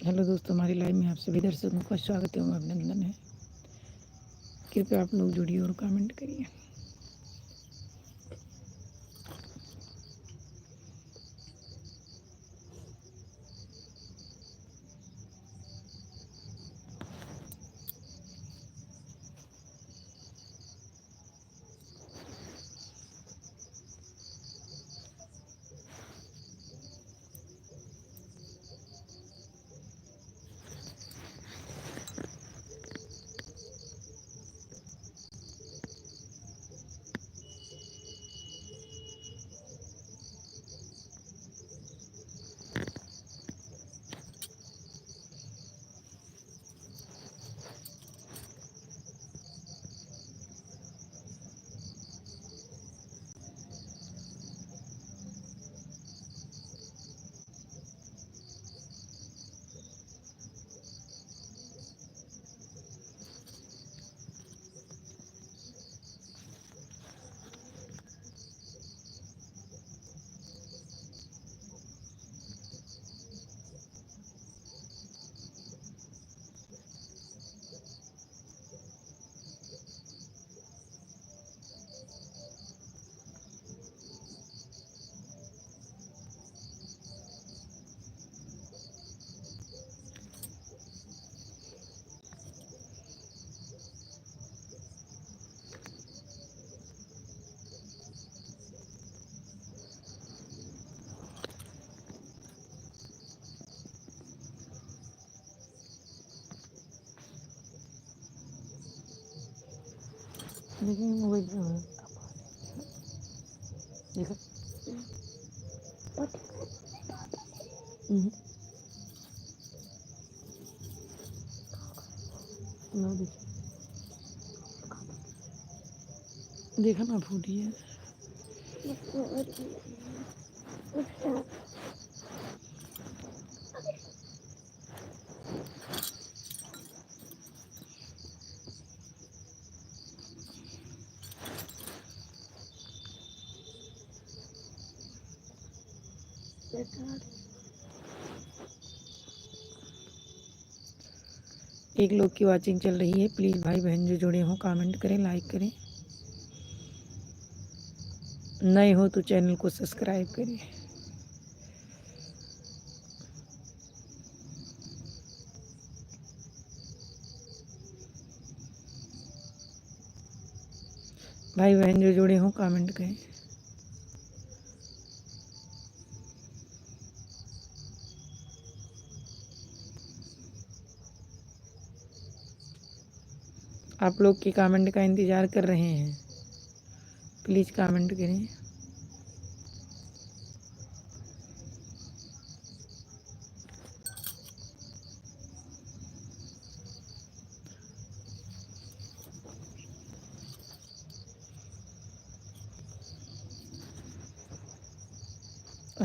Hello दोस्तों, हमारी live में आप सभी दर्शकों का स्वागत एवं अभिनंदन है। कृपया आप लोग जुड़िए और कमेंट करिए। देखिए मोबाइल देखा देखा ना फूटी है। एक लोग की वाचिंग चल रही है। प्लीज़ भाई बहन जो जुड़े हों कमेंट करें, लाइक करें, नए हो तो चैनल को सब्सक्राइब करें। भाई बहन जो जुड़े हों कमेंट करें। आप लोग की कमेंट का इंतज़ार कर रहे हैं। प्लीज़ कमेंट करें।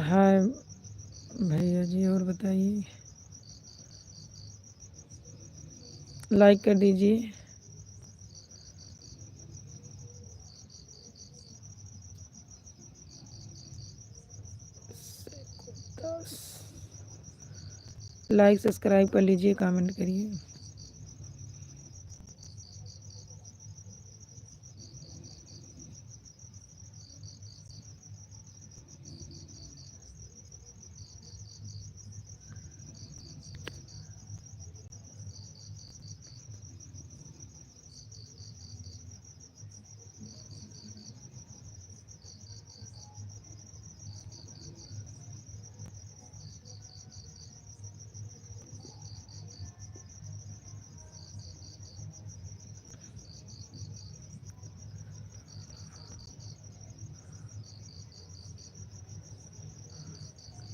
हाय भैया जी, और बताइए, लाइक कर दीजिए। लाइक सब्सक्राइब कर लीजिए, कमेंट करिए।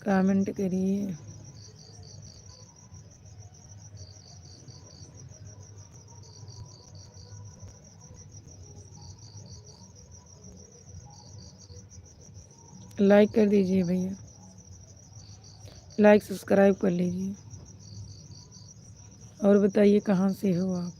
कमेंट करिए। लाइक कर दीजिए भैया, लाइक सब्सक्राइब कर लीजिए। और बताइए कहाँ से हो आप।